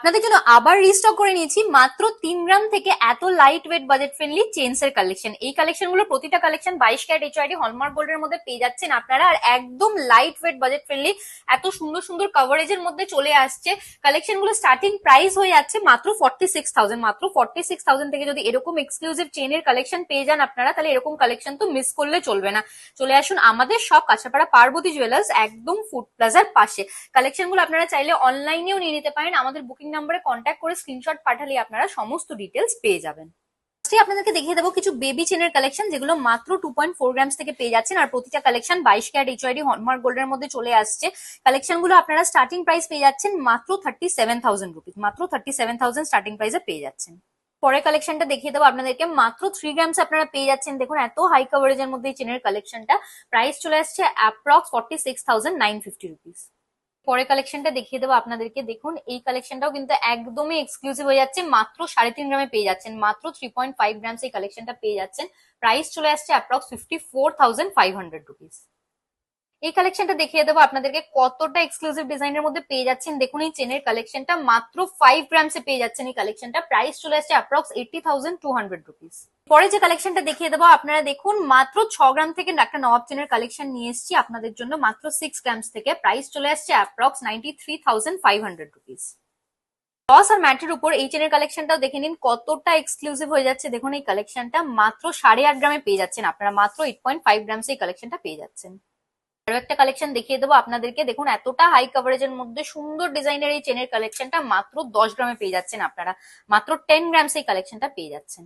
আপনাদের জন্য আবার রিস্টক করে নিয়েছি মাত্র 3 গ্রাম থেকে এত light weight budget friendly chains এর কালেকশন। এই কালেকশন গুলো প্রতিটা কালেকশন 22 ক্যারেট এইচআইডি হলমার্ক গোল্ডের মধ্যে পেয়ে যাচ্ছেন আপনারা, আর একদম লাইট ওয়েট বাজেট ফ্রেন্ডলি এত সুন্দর সুন্দর কভারেজের মধ্যে চলে আসছে। কালেকশন গুলো স্টার্টিং প্রাইস হয়ে যাচ্ছে মাত্র 46,000। মাত্র 46,000 থেকে যদি এরকম এক্সক্লুসিভ চেইনের কালেকশন পেয়ে যান আপনারা, তাহলে এরকম কালেকশন তো মিস করলে চলবে না। চলে আসুন আমাদের সব কাঁচাপাড়া পার্বতী জুয়েলার্স, একদম ফুড প্লাজার পাশে। কালেকশন গুলো আপনারা চাইলে অনলাইনেও নিয়ে নিতে পারেন, আমাদের বুকিং নাম্বারে কন্ট্যাক্ট করে স্ক্রিনশট পাঠালে আপনারা সমস্ত ডিটেলস পেয়ে যাবেন। আপনাদেরকে দেখিয়ে দেবো কিছু বেবি চেনের কালেকশন, যেগুলো মাত্র 2.4 গ্রামস থেকে পেয়ে যাচ্ছেন, আর প্রতিটা কালেকশন 22 ক্যারেট এইচআইডি হলমার্ক গোল্ডের মধ্যে চলে আসছে। কালেকশন গুলো আপনারা স্টার্টিং প্রাইস পেয়ে যাচ্ছেন মাত্র 37,000 রুপিস। মাত্র 37,000 স্টার্টিং প্রাইসে পেয়ে যাচ্ছেন। পরের কালেকশনটা দেখিয়ে দেবো আপনাদেরকে, মাত্র 3 গ্রামস আপনারা পেয়ে যাচ্ছেন। দেখুন এত হাই কভারেজের মধ্যে এই চেনের কালেকশনটা, প্রাইস চলে আসছে অ্যাপ্রক্স 46,950 রুপিস। পরের কালেকশনটা দেখিয়ে দেবো আপনাদেরকে, দেখুন এই কালেকশনটাও কিন্তু একদমই এক্সক্লুসিভ হয়ে যাচ্ছে, মাত্র 3.5 গ্রামে পেয়ে যাচ্ছেন। মাত্র 3.5 গ্রামস এই কালেকশনটা পেয়ে যাচ্ছেন, প্রাইস চলে আসছে অ্যাপ্রক্স 54,500 রুপিস। এই কালেকশনটা দেখিয়ে দেবো আপনাদেরকে কতটা এক্সক্লুসিভ ডিজাইনের মধ্যে পেয়ে যাচ্ছেন। দেখুন এই চেনের কালেকশনটা মাত্র 5 গ্রামসে পেয়ে যাচ্ছেন। এই কালেকশনটা প্রাইস চলে আসছে অ্যাপ্রক্স 80,200 রুপিস। পরে যে কালেকশনটা দেখিয়ে দেবো আপনারা দেখুন, মাত্র 6 গ্রাম থেকে একটা নবাব চেনের কালেকশন নিয়ে এসেছি আপনাদের জন্য মাত্র 6 গ্রামস থেকে, প্রাইস চলে আসছে অ্যাপ্রক্স 93,500 রুপিস। লস আর ম্যাটের উপর এই চেনের কালেকশনটাও দেখে নিন কতটা এক্সক্লুসিভ হয়ে যাচ্ছে। দেখুন এই কালেকশনটা মাত্র 8.5 গ্রামে পেয়ে যাচ্ছেন আপনারা, মাত্র 8.5 গ্রামস এই কালেকশনটা পেয়ে যাচ্ছেন। আরো একটা কালেকশন দেখিয়ে দেবো আপনাদেরকে, দেখুন এতটা হাই কভারেজের মধ্যে সুন্দর ডিজাইনের এই চেনের কালেকশনটা মাত্র 10 গ্রামে পেয়ে যাচ্ছেন আপনারা, মাত্র 10 গ্রামস এই কালেকশনটা পেয়ে যাচ্ছেন।